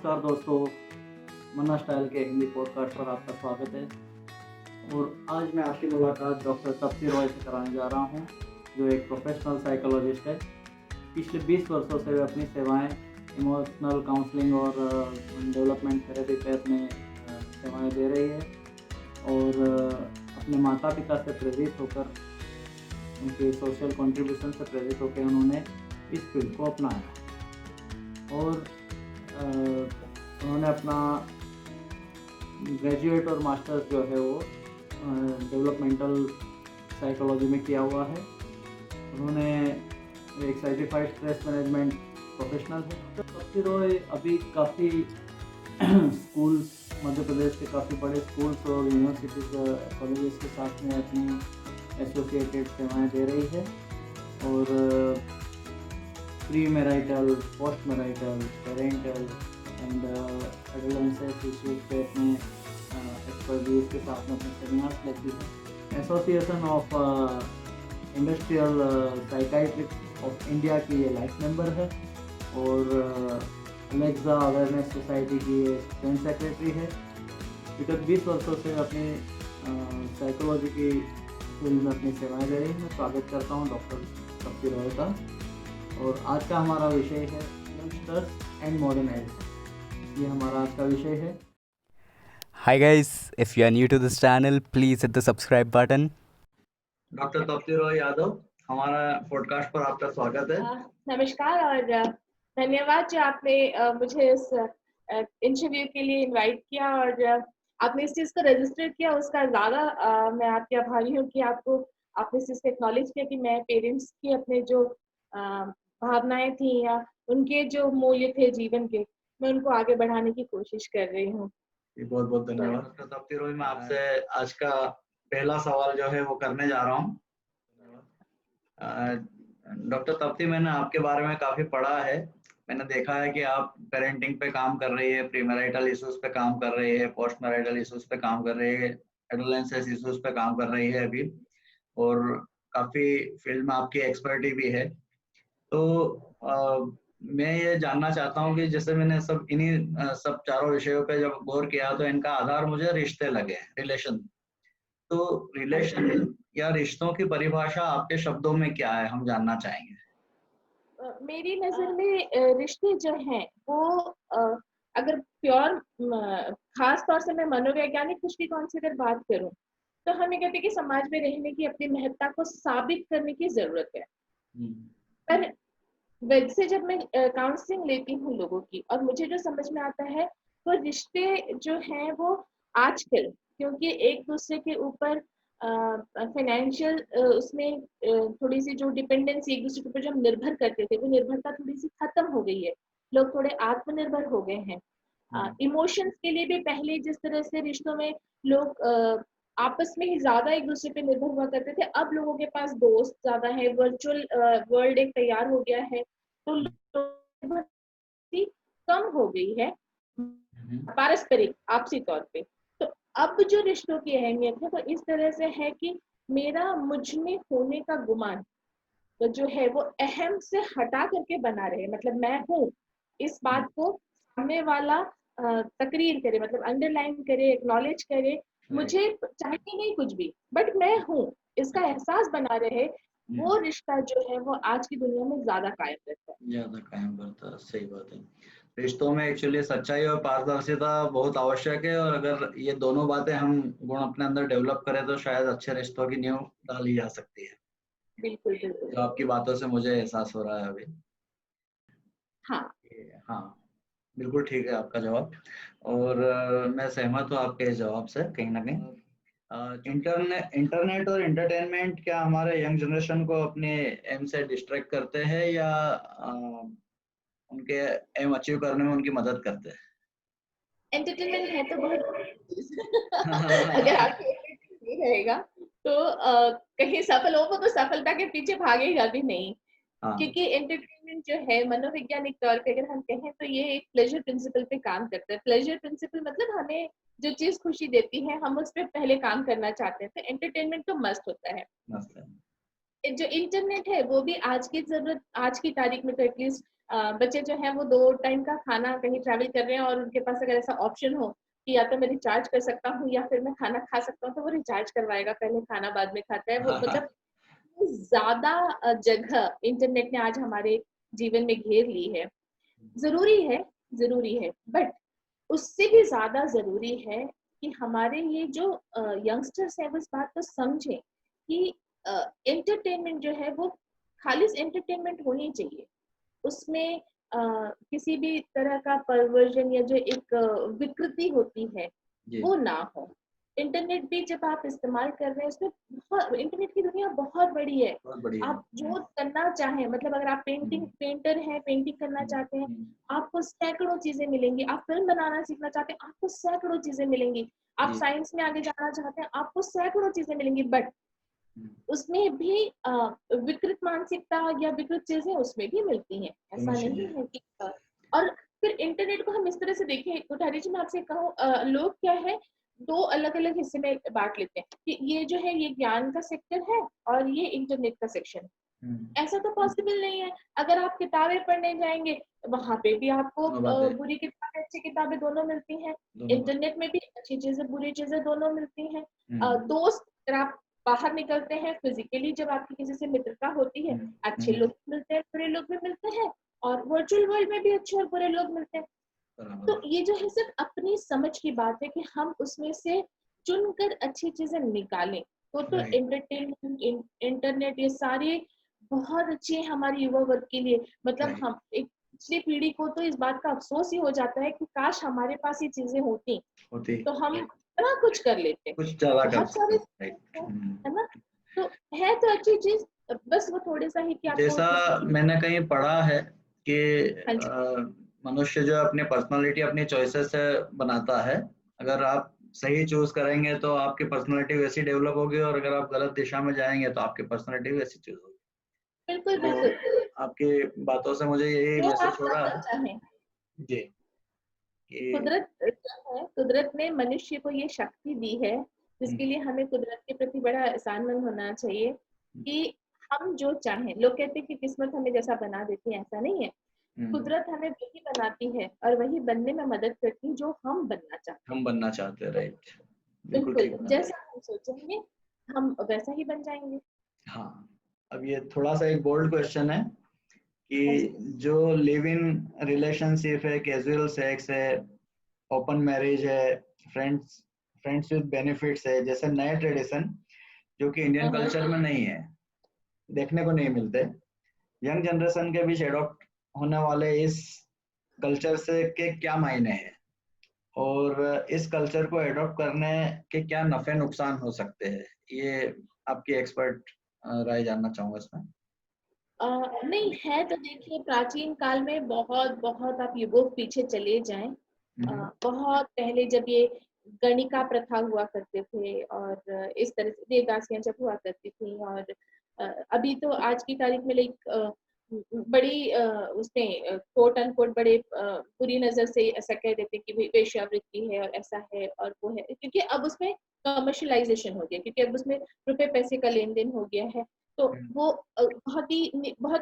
नमस्कार दोस्तों, मन्ना स्टाइल के हिंदी पॉडकास्ट पर आपका स्वागत है। और आज मैं आपकी मुलाकात डॉक्टर तप्ती रॉय से कराने जा रहा हूँ, जो एक प्रोफेशनल साइकोलॉजिस्ट है। पिछले 20 वर्षों से वे अपनी सेवाएं इमोशनल काउंसलिंग और डेवलपमेंट थेरेपी पे अपने सेवाएं दे रही है। और अपने माता पिता से प्रेरित होकर, उनके सोशल कंट्रीब्यूशन से प्रेरित होकर उन्होंने इस फील्ड को अपनाया। और उन्होंने अपना ग्रेजुएट और मास्टर्स जो है वो डेवलपमेंटल साइकोलॉजी में किया हुआ है। उन्होंने एक सर्टिफाइड स्ट्रेस मैनेजमेंट प्रोफेशनल है। तप्ती रॉय अभी काफ़ी स्कूल्स, मध्य प्रदेश के काफ़ी बड़े स्कूल्स और यूनिवर्सिटीज़ कॉलेजेस के साथ में अपनी एसोसिएटेड सेवाएं दे रही है। और pre marital, post marital, parental and adolescence issues पे अपने एक्सपर्टीज के साथ में अपने सेमिनार्स लेती है। Association of industrial psychiatrist of India की ये लाइफ मेंबर है। और अलेक्सा अवेयरनेस सोसाइटी की ये जॉइंट सेक्रेटरी है। विगत 20 वर्षों से अपनी साइकोलॉजी की फील्ड में अपनी सेवाएं दे रही है। मैं स्वागत करता हूँ डॉक्टर तप्ती रॉय का। और आज का हमारा विषय है यंगस्टर्स एंड मॉडर्न एज। ये हमारा आज का विषय है। Hi guys, if you are new to this channel, please hit the subscribe button. Doctor Tapti Roy Yadav, हमारा पॉडकास्ट पर आपका स्वागत है। नमस्कार और धन्यवाद जो आपने मुझे इस इंटरव्यू के लिए इनवाइट किया और आपने इस चीज़ को रजिस्टर किया, उसका ज़्यादा मैं आपकी आभारी हूँ कि आपने इस चीज़ को एक्नॉलेज किया कि मैं पेरेंट्स की अपने जो भावनाएं थी या उनके जो मूल्य थे जीवन के, मैं उनको आगे बढ़ाने की कोशिश कर रही हूँ। बहुत बहुत धन्यवाद डॉक्टर तप्ती रॉय। मैं आपसे आज का पहला सवाल जो है वो करने जा रहा हूँ। डॉक्टर तप्ती, मैंने आपके बारे में काफ़ी पढ़ा है। मैंने देखा है कि आप पेरेंटिंग पे काम कर रही है, प्री मैरिटल इश्यूज पे काम कर रही है, पोस्ट मैरिटल इश्यूज पे काम कर रही है, एडोलेंसेंस इश्यूज पे काम कर रही है अभी। और काफ़ी फील्ड में आपकी एक्सपर्टी भी है। तो मैं ये जानना चाहता हूँ कि जैसे मैंने सब चारों विषयों पे जब गौर किया तो इनका आधार मुझे रिश्ते लगे, रिलेशन। तो रिलेशन या रिश्तों की परिभाषा आपके शब्दों में क्या है, हम जानना चाहेंगे। मेरी नज़र में रिश्ते जो हैं वो अगर प्योर खास तौर से मैं मनोवैज्ञानिक दृष्टिकोण से अगर बात करूं तो हम ये कहते हैं कि समाज में रहने की अपनी महत्ता को साबित करने की जरूरत है। पर वैसे जब मैं काउंसलिंग लेती हूँ लोगों की और मुझे जो समझ में आता है वो रिश्ते जो हैं वो आजकल क्योंकि एक दूसरे के ऊपर फाइनेंशियल उसमें थोड़ी सी जो डिपेंडेंसी एक दूसरे के ऊपर जो हम निर्भर करते थे वो निर्भरता थोड़ी सी खत्म हो गई है। लोग थोड़े आत्मनिर्भर हो गए हैं। इमोशंस के लिए भी पहले जिस तरह से रिश्तों में लोग आपस में ही ज्यादा एक दूसरे पे निर्भर हुआ करते थे, अब लोगों के पास दोस्त ज्यादा है, वर्चुअल वर्ल्ड एक तैयार हो गया है, तो कम हो गई है पारस्परिक आपसी तौर पे। तो अब जो रिश्तों की अहमियत है वो इस तरह से है कि मेरा मुझ में होने का गुमान तो जो है वो अहम से हटा करके बना रहे, मतलब मैं हूँ इस बात को सामने वाला तकरीर करे, मतलब अंडरलाइन करे, एक्नॉलेज करे, मुझे चाहिए नहीं कुछ भी बट मैं हूँ इसका एहसास बना रहे। वो रिश्ता जो है वो आज की दुनिया में ज्यादा कायम रहता है। सही बात है। रिश्तों में एक्चुअली सच्चाई और पारदर्शिता बहुत आवश्यक है। और अगर ये दोनों बातें हम गुण अपने अंदर डेवलप करें तो शायद अच्छे रिश्तों की नींव डाली जा सकती है। बिल्कुल बिल्कुल। जो आपकी बातों से मुझे एहसास हो रहा है अभी। हाँ, बिल्कुल ठीक है आपका जवाब। और मैं सहमत हूँ आपके इस जवाब से कहीं ना कहीं। इंटरनेट और एंटरटेनमेंट क्या हमारे यंग जनरेशन को अपने एम से डिस्ट्रैक्ट करते हैं या उनके एम अचीव करने में उनकी मदद करते हैं? एंटरटेनमेंट है तो बहुत अगर आपके नहीं रहेगा तो कहीं सफल हो तो सफलता के पीछे भागेगा भी नहीं। क्योंकि एंटरटेनमेंट जो है मनोवैज्ञानिक तौर पे अगर हम कहें तो ये एक प्लेजर प्रिंसिपल पे काम करता है। प्लेजर प्रिंसिपल मतलब हमें जो चीज खुशी देती है हम उस पर पहले काम करना चाहते हैं, तो एंटरटेनमेंट तो मस्त होता है। जो इंटरनेट है वो भी आज की जरूरत, आज की तारीख में तो एटलीस्ट बच्चे जो हैं वो 2 टाइम का खाना कहीं ट्रैवल कर रहे हैं और उनके पास अगर ऐसा ऑप्शन हो कि या तो मैं रिचार्ज कर सकता हूँ या फिर मैं खाना खा सकता हूँ, तो वो रिचार्ज करवाएगा, पहले खाना बाद में खाता है। वो मतलब ज़्यादा जगह इंटरनेट ने आज हमारे जीवन में घेर ली है। ज़रूरी है, ज़रूरी है, बट उससे भी ज़्यादा ज़रूरी है कि हमारे ये जो यंगस्टर्स हैं वो इस बात को समझें कि एंटरटेनमेंट जो है वो खालिस एंटरटेनमेंट होनी चाहिए। उसमें किसी भी तरह का परवर्जन या जो एक विकृति होती है जी वो ना हो। इंटरनेट भी जब आप इस्तेमाल कर रहे हैं उसमें बहुत इंटरनेट की दुनिया बहुत बड़ी है। बहुत बढ़िया है। आप जो करना चाहें मतलब अगर आप पेंटर हैं, पेंटिंग करना चाहते हैं, आपको सैकड़ों चीजें मिलेंगी। आप फिल्म बनाना सीखना चाहते हैं, आपको सैकड़ों चीजें मिलेंगी। आप जी साइंस में आगे जाना चाहते हैं, आपको सैकड़ों चीजें मिलेंगी। बट हम्म, उसमें भी विकृत मानसिकता या विकृत चीजें उसमें भी मिलती हैं। ऐसा दोनों नहीं चीजें है कि और फिर इंटरनेट को हम इस तरह से देखें, कोठारी जी मैं आपसे कहूँ, लोग क्या है 2 अलग-अलग हिस्से में बाँट लेते हैं कि ये जो है ये ज्ञान का सेक्टर है और ये इंटरनेट का सेक्शन। ऐसा तो पॉसिबल नहीं है। अगर आप किताबें पढ़ने जाएँगे, वहाँ पे भी आपको दोनों बातें बुरी किताबें, अच्छी किताबें दोनों मिलती हैं। दोनों बातें इंटरनेट में भी अच्छी चीज़ें, बुरी चीज़ें दोनों मिलती हैं। हम्म, दोस्त अगर आप बाहर निकलते हैं फिज़िकली जब आपकी किसी से मित्रता होती है, अच्छे लोग भी मिलते हैं, बुरे लोग भी मिलते हैं और वर्चुअल वर्ल्ड में भी अच्छे और बुरे लोग मिलते हैं। बराबर तो ये जो है सिर्फ अपनी समझ की बात है कि हम उसमें से चुनकर अच्छी चीजें निकालें। तो राइट एंटरटेनमेंट, इंटरनेट ये सारे बहुत अच्छे हैं हमारे युवा वर्ग के लिए। मतलब राइट हम एक पिछली पीढ़ी को तो इस बात का अफसोस ही हो जाता है कि काश हमारे पास ये चीजें होती होती तो हम इतना कुछ कर लेते। कुछ ज्यादा कर बहुत सकते सारे राइट हैं, है ना? तो है तो अच्छी चीज, बस वो थोड़े सा ही कि आपको जैसा किसी चीज। मैंने कहीं पढ़ा है कि हाँ जी, मनुष्य जो अपनी पर्सनालिटी अपनी चॉइसेस से बनाता है। अगर आप सही चूज करेंगे तो आपकी पर्सनालिटी वैसी डेवलप होगी और अगर आप गलत दिशा में जाएंगे तो आपकी पर्सनालिटी वैसी चूज होगी। बिल्कुल बिल्कुल। तो आपकी बातों से मुझे यही जो मैसेज आप हो रहा करना है चाहें, जी कि कुदरत जो है, कुदरत ने मनुष्य को ये शक्ति दी है, जिसके लिए हमें कुदरत के प्रति बड़ा एहसानमंद होना चाहिए कि हम जो चाहें। लोग कहते हैं कि किस्मत हमें जैसा बना देती है, ऐसा नहीं है। हम्म, कुदरत हमें वही बनाती है और वही बनने में मदद करती है जो हम बनना चाहते हम बनना चाहते हैं हैं। राइट बिल्कुल बिल्कुल, ठीक बात है। जैसा हम सोचेंगे, हम वैसा ही बन जाएँगे। हाँ अब ये थोड़ा सा एक बोल्ड क्वेश्चन है हाँ कि जी। जो लिव इन रिलेशनशिप है कैजुअल सेक्स है ओपन मैरिज है फ्रेंड्स फ्रेंड्स विद बेनिफिट्स है जैसे नए ट्रेडिशन जो कि इंडियन हाँ, हाँ। कल्चर में नहीं है देखने को नहीं मिलते यंग जनरेशन के बीच एडॉप्ट होने वाले इस कल्चर से के क्या मायने हैं और इस कल्चर को एडॉप्ट करने के क्या नफे नुकसान हो सकते हैं ये आपकी एक्सपर्ट राय जानना चाहूंगा इसमें। नहीं है तो देखिए प्राचीन काल में बहुत बहुत आप युगों पीछे चले जाएं। हम्म, बहुत पहले जब ये गणिका प्रथा हुआ करते थे और इस तरह से देवदासियां जब हुआ करती थी और अभी तो आज की तारीख में लाइक बड़ी उसमें कोट अनकोट बड़े बुरी नजर से ऐसा कह देते कि भाई वेश्यावृत्ति है और ऐसा है और वो है, क्योंकि अब उसमें कमर्शलाइजेशन हो गया, क्योंकि अब उसमें रुपए पैसे का लेन देन हो गया है। तो वो बहुत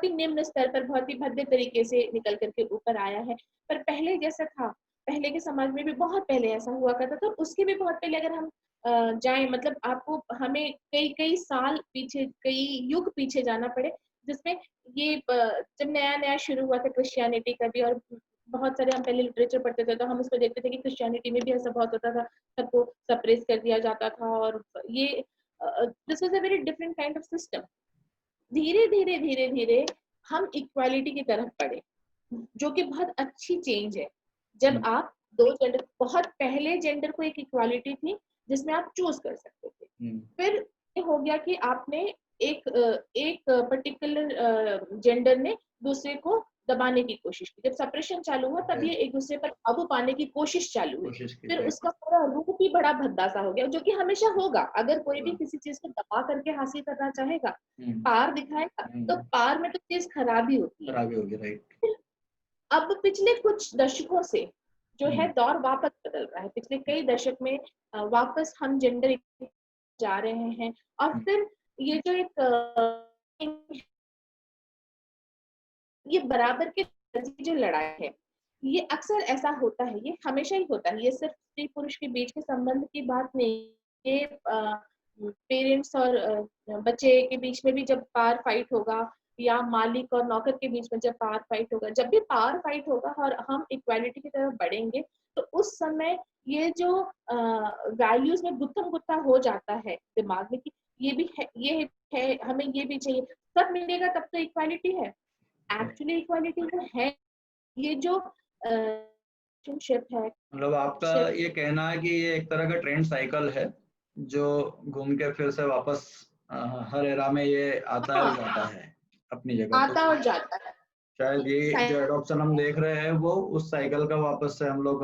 ही निम्न स्तर पर बहुत ही भद्दे तरीके से निकल करके ऊपर आया है। पर पहले जैसा था, पहले के समाज में भी बहुत पहले ऐसा हुआ करता था। उसके भी बहुत पहले अगर हम जाएं, मतलब आपको हमें कई कई साल पीछे, कई युग पीछे जाना पड़े, जिसमें ये जब नया नया शुरू हुआ था क्रिश्चियनिटी का भी, और बहुत सारे हम पहले लिटरेचर पढ़ते थे तो हम उसमें देखते थे कि क्रिश्चियनिटी में भी ऐसा बहुत होता था, सबको सप्रेस कर दिया जाता था और ये this was a very different kind of system. धीरे धीरे धीरे धीरे हम इक्वालिटी की तरफ बढ़े, जो कि बहुत अच्छी चेंज है। जब हम्म, आप दो जेंडर, बहुत पहले जेंडर को एक इक्वालिटी थी जिसमें आप चूज कर सकते थे। हम्म, फिर ये हो गया कि आपने एक पर्टिकुलर जेंडर ने दूसरे को दबाने की कोशिश की। जब सप्रेशन चालू हुआ तब ये एक दूसरे पर काबू पाने की कोशिश चालू हुई। कोशिश की फिर राइट उसका पूरा रूप ही बड़ा भद्दा सा हो गया, जो कि हमेशा होगा। अगर कोई भी किसी चीज को दबा करके हासिल करना चाहेगा, पार दिखाएगा, तो पार में तो चीज खराब ही होती है। खराबी होगी राइट अब पिछले कुछ दशकों से जो है दौर वापस बदल रहा है। पिछले कई दशक में वापस हम जेंडर जा रहे हैं और फिर ये जो एक ये बराबर के जो लड़ाई है, ये अक्सर ऐसा होता है, ये हमेशा ही होता है, ये सिर्फ स्त्री पुरुष के बीच के संबंध की बात नहीं, ये पेरेंट्स और बच्चे के बीच में भी जब पावर फाइट होगा, या मालिक और नौकर के बीच में जब पावर फाइट होगा, जब भी पावर फाइट होगा और हम इक्वालिटी की तरफ बढ़ेंगे, तो उस समय ये जो वैल्यूज में गुत्थम गुत्था हो जाता है दिमाग में कि ये भी है, ये है, हमें ये भी चाहिए, सब मिलेगा तब तो इक्वालिटी है। एक्चुअली इक्वालिटी जो है, ये जो रिलेशनशिप है, मतलब आपका शिप ये कहना है कि ये एक तरह का ट्रेंड साइकिल है जो घूम के फिर से वापस हर एरा में ये आता है और जाता है अपनी जगह। आता और जाता है। शायद ये जो साइकिल एडॉप्शन हम देख रहे हैं वो उस साइकिल का वापस से हम लोग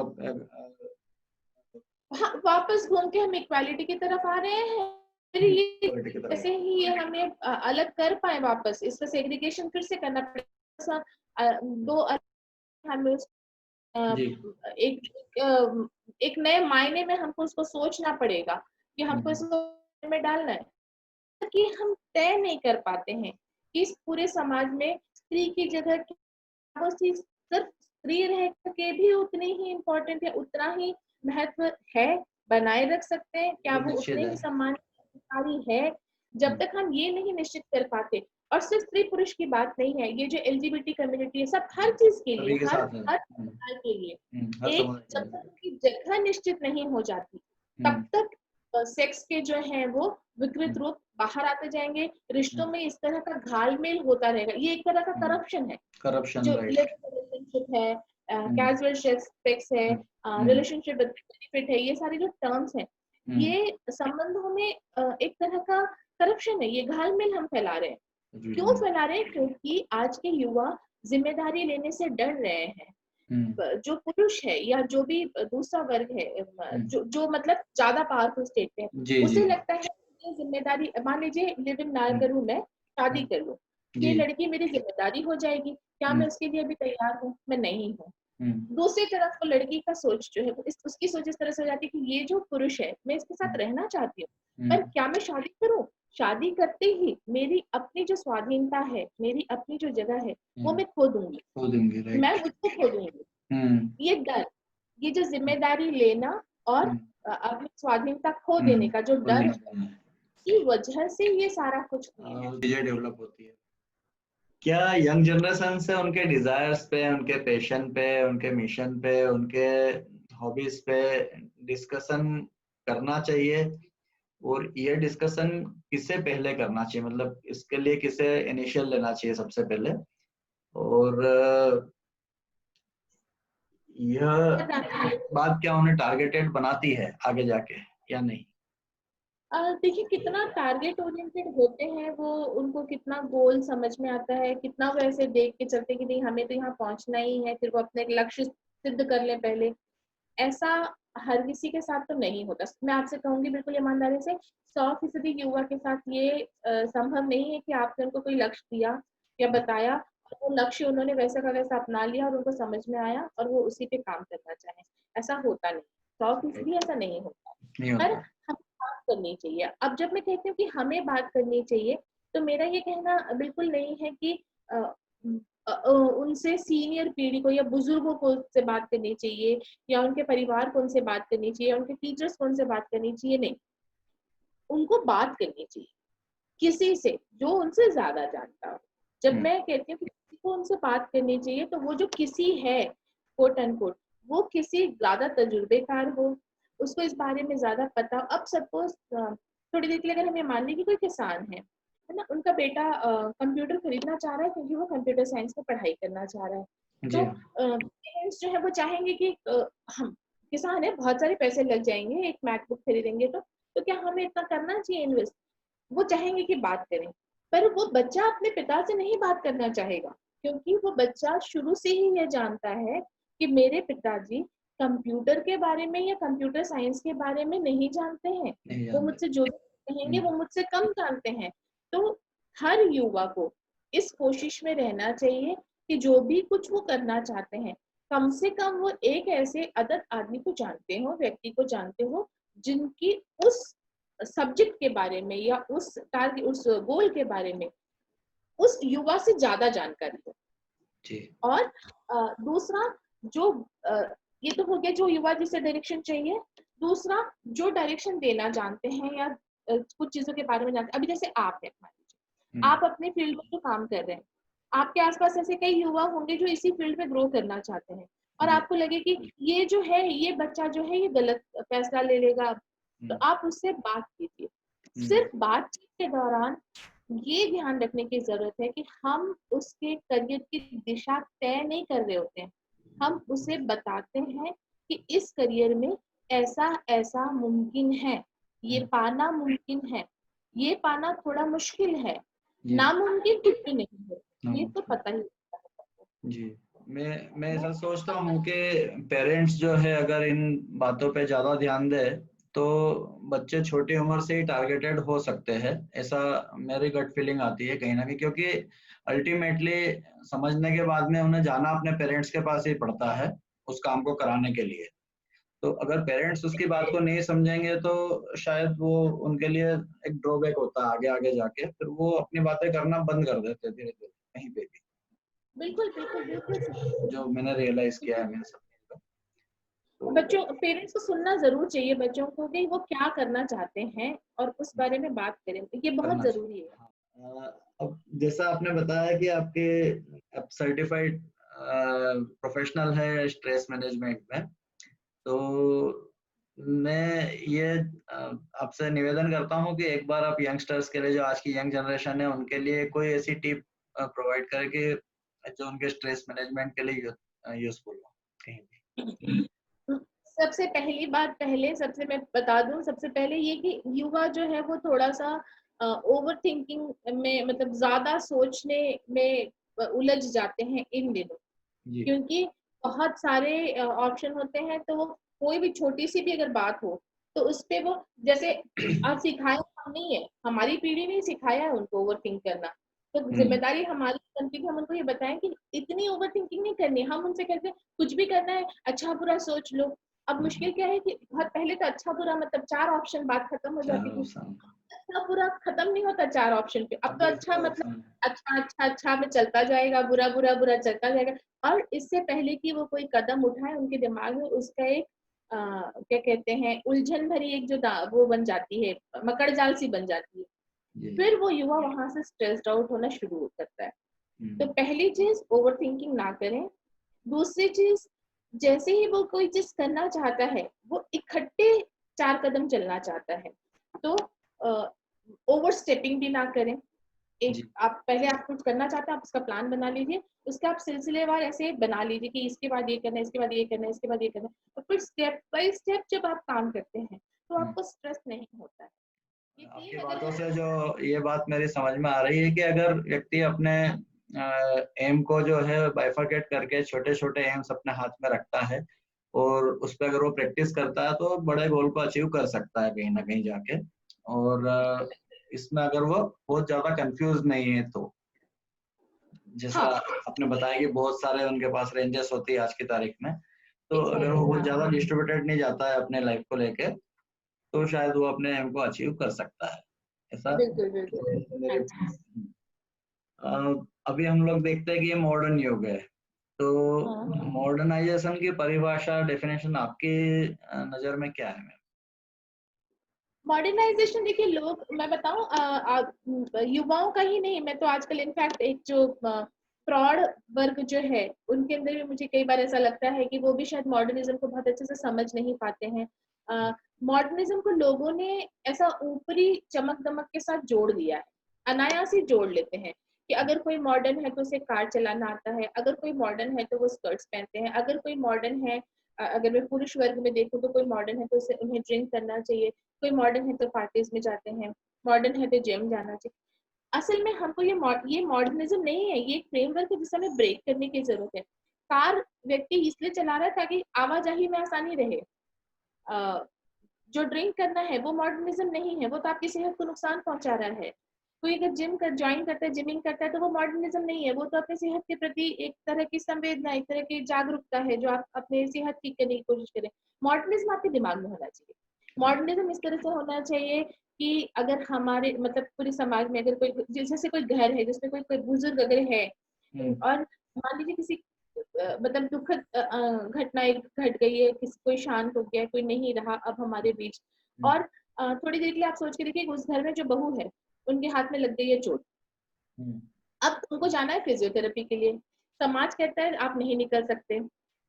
हाँ, वापस घूम के हम इक्वालिटी की तरफ आ रहे हैं। फिर ये पॉलिटिक की तरफ। जैसे ही ये हमें अलग कर पाए वापस, इसका सेग्रीगेशन फिर से करना पड़ेगा। दो हमें जी एक नए मायने में हमको उसको सोचना पड़ेगा कि हमको इसको में डालना है, कि हम तय नहीं कर पाते हैं कि इस पूरे समाज में स्त्री की जगह वो सिर्फ स्त्री रह के भी उतनी ही इम्पोर्टेंट है, उतना ही महत्व है, बनाए रख सकते हैं क्या, वो निश्चित उतने है। ही सम्मानकारी है, जब तक हम ये नहीं निश्चित कर पाते। और सिर्फ स्त्री पुरुष की बात नहीं है, ये जो LGBT कम्युनिटी है, सब हर चीज के लिए, सभी के हर साथ है। हर समुदाय के लिए हर एक, समाज जब तक उनकी जगह निश्चित नहीं हो जाती, तब हम्म, तक सेक्स के जो है वो विकृत रूप बाहर आते जाएंगे, रिश्तों में इस तरह का घालमेल होता रहेगा। ये एक तरह का करप्शन है, करप्शन, जो राइट। रिलेशनशिप है, कैजुअल सेक्स है, रिलेशनशिप बेनिफिट है, ये सारे जो टर्म्स हैं, ये संबंधों में एक तरह का करप्शन है, ये घालमेल हम फैला रहे हैं। क्यों फैला रहे हैं? क्योंकि आज के युवा जिम्मेदारी लेने से डर रहे हैं। जो पुरुष है या जो भी दूसरा वर्ग है, जो मतलब ज्यादा पावरफुल स्टेट में है, जी उसे जी लगता है कि ये जिम्मेदारी, मान लीजिए लिव इन ना करूं, मैं शादी कर लूं, ये जी लड़की मेरी जिम्मेदारी हो जाएगी, क्या मैं उसके लिए अभी तैयार हूँ? मैं नहीं हूँ। हम्म, दूसरी तरफ वो लड़की का सोच जो है, उसकी सोच इस तरह से हो जाती है कि ये जो पुरुष है, मैं इसके साथ रहना चाहती हूँ, पर क्या मैं शादी करूं? शादी करते ही मेरी अपनी जो स्वाधीनता है, मेरी अपनी जो जगह है, वो मैं खो दूंगी, खो देंगे, राइट। मैं मुझको खो दूंगी। ये डर, ये जो जिम्मेदारी लेना और अपनी स्वाधीनता खो देने का जो डर है, की वजह से ये सारा कुछ चीजें डेवलप होती है। क्या यंग जनरेशन से उनके डिजायर्स पे, उनके पैशन पे, उनके मिशन पे, उनके हॉबीज पे डिस्कशन करना चाहिए? और ये डिस्कशन किसे पहले करना चाहिए, मतलब इसके लिए किसे इनिशियल लेना चाहिए सबसे पहले? और यह बात क्या उन्हें टारगेटेड बनाती है आगे जाके या नहीं? देखिए, कितना टारगेट ओरिएंटेड होते हैं वो, उनको कितना गोल समझ में आता है, कितना वो ऐसे देख के चलते कि नहीं हमें तो यहाँ पहुंचना ही है, फिर वो अपने लक्ष्य सिद्ध कर लें पहले। ऐसा हर किसी के साथ तो नहीं होता। मैं आपसे कहूंगी बिल्कुल ईमानदारी से, 100% युवा के साथ ये संभव नहीं है कि आपने उनको कोई लक्ष्य दिया या बताया, और वो लक्ष्य उन्होंने वैसा का वैसा अपना लिया और उनको समझ में आया और वो उसी पे काम करना चाहे। ऐसा होता नहीं, 100% ऐसा नहीं होता। नहीं पर होता। हमें बात करनी चाहिए। अब जब मैं कहती हूँ कि हमें बात करनी चाहिए, तो मेरा ये कहना बिल्कुल नहीं है कि उनसे सीनियर पीढ़ी को या बुजुर्गों को से बात करनी चाहिए, या उनके परिवार को उनसे बात करनी चाहिए, उनके टीचर्स को उनसे बात करनी चाहिए, नहीं। उनको बात करनी चाहिए किसी से जो उनसे ज्यादा जानता हो। जब मैं कहती हूँ कि किसी को उनसे बात करनी चाहिए, तो वो जो किसी है कोट अनकोट, वो किसी ज्यादा तजुर्बेकार हो, उसको इस बारे में ज्यादा पता हो। अब सपोज थोड़ी देर के लिए अगर हमें मान ली कि कोई किसान है ना, उनका बेटा कंप्यूटर खरीदना चाह रहा है क्योंकि वो कंप्यूटर साइंस में पढ़ाई करना चाह रहा है, तो पेरेंट्स जो है वो चाहेंगे कि हम किसान है, बहुत सारे पैसे लग जाएंगे, एक मैकबुक खरीदेंगे तो क्या हमें इतना करना चाहिए इन्वेस्ट? वो चाहेंगे कि बात करें, पर वो बच्चा अपने पिता से नहीं बात करना चाहेगा, क्योंकि वो बच्चा शुरू से ही ये जानता है कि मेरे पिताजी कंप्यूटर के बारे में या कंप्यूटर साइंस के बारे में नहीं जानते हैं, वो मुझसे जो कहेंगे वो मुझसे कम जानते हैं। तो हर युवा को इस कोशिश में रहना चाहिए कि जो भी कुछ वो करना चाहते हैं, कम से कम वो एक ऐसे अदद आदमी को जानते हो, व्यक्ति को जानते हो, जिनकी उस सब्जेक्ट के बारे में या उस टारगेट, उस गोल के बारे में उस युवा से ज्यादा जानकारी हो। जी और दूसरा जो ये तो हो गया जो युवा जिसे डायरेक्शन चाहिए। दूसरा जो डायरेक्शन देना जानते हैं या कुछ चीजों के बारे में जानते हैं, अभी जैसे आप है, मान लीजिए आप अपने फील्ड में जो काम कर रहे हैं, आपके आसपास ऐसे कई युवा होंगे जो इसी फील्ड में ग्रो करना चाहते हैं और जी। आपको लगे कि ये जो है, ये बच्चा जो है ये गलत फैसला ले लेगा, तो आप उससे बात कीजिए। सिर्फ बातचीत के दौरान ये ध्यान रखने की जरूरत है कि हम उसके करियर की दिशा तय नहीं कर रहे होते हैं, हम उसे बताते हैं कि इस करियर में ऐसा ऐसा मुमकिन है, ये पाना मुमकिन है, ये पाना थोड़ा मुश्किल है, नामुमकिन कुछ भी नहीं है, ये तो पता ही है। जी। मैं ऐसा सोचता हूँ कि पेरेंट्स जो है अगर इन बातों पे ज्यादा ध्यान दे तो बच्चे छोटी उम्र से ही टारगेटेड हो सकते हैं, ऐसा मेरी गट फीलिंग आती है कहीं ना कहीं, क्योंकि अल्टीमेटली समझने के बाद में उन्हें जाना अपने पेरेंट्स के पास ही पड़ता है उस काम को कराने के लिए। तो अगर पेरेंट्स उसकी बात को नहीं समझेंगे तो शायद वो उनके लिए एक ड्रॉबैक होता है आगे आगे जाके, फिर वो अपनी बातें करना बंद कर देते धीरे धीरे कहीं पे भी, बिल्कुल बिल्कुल बिल्कुल। जो मैंने रियलाइज किया है मेरे साथ। तो बच्चों, पेरेंट्स को सुनना जरूर चाहिए बच्चों को कि वो क्या करना चाहते हैं और उस बारे में बात करें, ये बहुत करना जरूरी है। चाहिए। अब जैसा आपने बताया कि आपके आप सर्टिफाइड प्रोफेशनल है स्ट्रेस मैनेजमेंट में, तो मैं ये आपसे निवेदन करता हूँ कि एक बार आप यंगस्टर्स के लिए, जो आज की यंग जनरेशन है उनके लिए कोई ऐसी टिप प्रोवाइड करें कि जो उनके स्ट्रेस मैनेजमेंट के लिए यूजफुल हो कहीं भी। सबसे पहली बात, पहले सबसे मैं बता दूं, सबसे पहले ये कि युवा जो है वो थोड़ा सा ओवर थिंकिंग में, मतलब ज्यादा सोचने में उलझ जाते हैं इन दिनों, जी क्योंकि बहुत सारे ऑप्शन होते हैं, तो वो कोई भी छोटी सी भी अगर बात हो तो उस पे वो, जैसे आज सिखाया हम नहीं है, हमारी पीढ़ी ने सिखाया है उनको ओवर थिंक करना, तो जिम्मेदारी हमारी बनती है हम उनको ये बताएं कि इतनी ओवर थिंकिंग नहीं करनी। हम उनसे कहते हैं कुछ भी करना है अच्छा बुरा सोच लो। अब मुश्किल क्या है कि बहुत पहले तो अच्छा बुरा मतलब 4 ऑप्शन, बात खत्म हो जाती थी। अच्छा बुरा खत्म नहीं होता 4 ऑप्शन पे, अब तो अच्छा मतलब अच्छा अच्छा अच्छा में चलता जाएगा, बुरा बुरा बुरा चलता जाएगा। और इससे पहले कि वो कोई कदम उठाए, उनके दिमाग में उसका एक क्या कहते हैं, उलझन भरी एक जो वो बन जाती है, मकड़ जाल सी बन जाती है, फिर वो युवा वहां से स्ट्रेस्ड आउट होना शुरू करता है। तो पहली चीज ओवर थिंकिंग ना करें। दूसरी चीज, जैसे ही वो कोई चीज करना चाहता है, वो इकट्ठे 4 कदम चलना चाहता है, तो ओवर स्टेपिंग भी ना करें। एक आप पहले आप कुछ करना चाहते हैं, आप उसका प्लान बना लीजिए, उसका आप सिलसिलेवार ऐसे बना लीजिए कि इसके बाद ये करना है, इसके बाद ये करना है, इसके बाद ये करना है, और फिर स्टेप बाय स्टेप जब आप काम करते हैं तो आपको स्ट्रेस नहीं होता है। आपकी बातों से जो ये बात मेरी समझ में आ रही है कि अगर व्यक्ति अपने एम को जो है बाइफरकेट करके छोटे छोटे एम्स अपने हाथ में रखता है और उस पर अगर वो प्रैक्टिस करता है तो बड़े गोल को अचीव कर सकता है कहीं ना कहीं जाके। और इसमें अगर वो बहुत ज्यादा कंफ्यूज नहीं है तो, जैसा आपने बताया कि बहुत सारे उनके पास रेंजेस होती है आज की तारीख में, तो अगर वो बहुत ज्यादा डिस्ट्रीब्यूटेड नहीं जाता है अपने लाइफ को लेके तो शायद वो अपने एम को अचीव कर सकता है, ऐसा बिल्कुल बिल्कुल। अभी हम लोग देखते हैं कि ये मॉडर्न युग है, तो मॉडर्नाइजेशन की परिभाषा, डेफिनेशन आपकी नजर में क्या है मैम? मॉडर्नाइजेशन, देखिए लोग, मैं बताऊं युवाओं का ही नहीं, मैं तो आजकल इनफैक्ट एक जो प्रौढ़ वर्ग जो है उनके अंदर भी मुझे कई बार ऐसा लगता है कि वो भी शायद मॉडर्निज्म को बहुत अच्छे से समझ नहीं पाते हैं। मॉडर्निज्म को लोगों ने ऐसा ऊपरी चमक दमक के साथ जोड़ दिया है, अनायास ही जोड़ लेते हैं कि अगर कोई मॉडर्न है तो उसे कार चलाना आता है, अगर कोई मॉडर्न है तो वो स्कर्ट्स पहनते हैं, अगर कोई मॉडर्न है, अगर मैं पुरुष वर्ग में देखूं तो कोई मॉडर्न है तो उसे उन्हें ड्रिंक करना चाहिए, कोई मॉडर्न है तो पार्टीज में जाते हैं, मॉडर्न है तो जिम जाना चाहिए। असल में हमको ये मॉडर्निज्म नहीं है, ये एक फ्रेमवर्क है जिसे हमें ब्रेक करने की जरूरत है। कार व्यक्ति इसलिए चला रहा है ताकि आवाजाही में आसानी रहे। जो ड्रिंक करना है वो मॉडर्निज्म नहीं है, वो तो आपकी सेहत को नुकसान पहुंचा रहा है। कोई अगर जिम कर ज्वाइन करता है, जिमिंग करता है, तो वो मॉडर्निज्म नहीं है, वो तो अपनी सेहत के प्रति एक तरह की संवेदना, एक तरह की जागरूकता है जो आप अपने सेहत ठीक करने की कोशिश करें। मॉडर्निज्म आपके दिमाग में होना चाहिए। मॉडर्निज्म इस तरह से होना चाहिए कि अगर हमारे मतलब पूरे समाज में अगर कोई, जैसे कोई घर है जिसमें कोई बुजुर्ग अगर है और मान लीजिए किसी मतलब दुखद घटना एक घट गई है, किसी कोई शांत हो गया, कोई नहीं रहा अब हमारे बीच, और थोड़ी देर के लिए आप सोच के देखिए उस घर में जो बहू है उनके हाथ में लग गई है चोट, अब उनको जाना है फिजियोथेरेपी के लिए, समाज कहता है आप नहीं निकल सकते,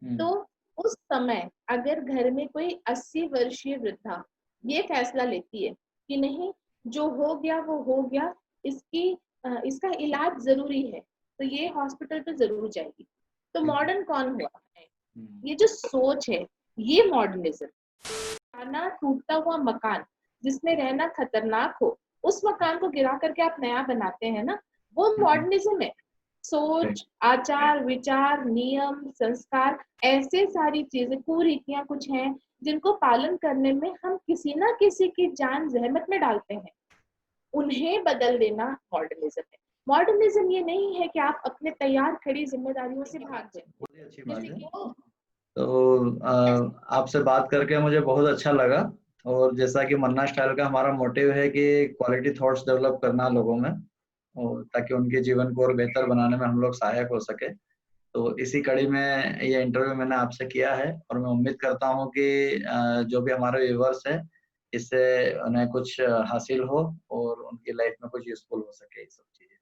तो उस समय अगर घर में कोई 80 वर्षीय वृद्धा ये फैसला लेती है कि नहीं, जो हो गया वो हो गया, इसका इलाज जरूरी है, तो ये हॉस्पिटल तो जरूर जाएगी। तो मॉडर्न कौन हुआ है? ये जो सोच है, ये मॉडर्निज्म। पुराना टूटता हुआ मकान जिसमें रहना खतरनाक हो, उस मकान को गिरा करके आप नया बनाते हैं ना, वो मॉडर्निज्म है। सोच, आचार विचार, नियम, संस्कार, ऐसे सारी चीजें, कुरीतियां कुछ हैं जिनको पालन करने में हम किसी ना किसी की जान जहमत में डालते हैं, उन्हें बदल देना मॉडर्निज्म है। मॉडर्निज्म ये नहीं है कि आप अपने तैयार खड़ी जिम्मेदारियों से भाग जाएं। बहुत ही अच्छी बात जैसे है। कि वो तो आपसे बात करके मुझे बहुत अच्छा लगा, और जैसा कि मन्ना स्टाइल का हमारा मोटिव है कि क्वालिटी थॉट्स डेवलप करना लोगों में, और ताकि उनके जीवन को और बेहतर बनाने में हम लोग सहायक हो सके। तो इसी कड़ी में ये इंटरव्यू मैंने आपसे किया है, और मैं उम्मीद करता हूँ कि जो भी हमारे व्यूवर्स है, इससे उन्हें कुछ हासिल हो और उनकी लाइफ में कुछ यूजफुल हो सके, ये सब चीजें।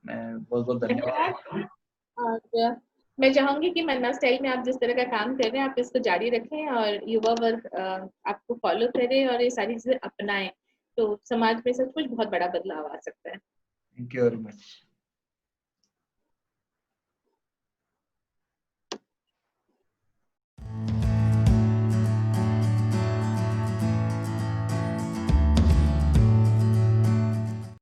मैं बहुत बहुत धन्यवाद धन्यवाद। और मैं चाहूंगी कि मन्ना स्टाइल में आप जिस तरह का काम कर रहे हैं आप इसको जारी रखें, और युवा वर्ग आपको फॉलो करे और ये सारी चीजें अपनाएं, तो समाज में सब कुछ बहुत बड़ा बदलाव आ सकता है। Thank you very much.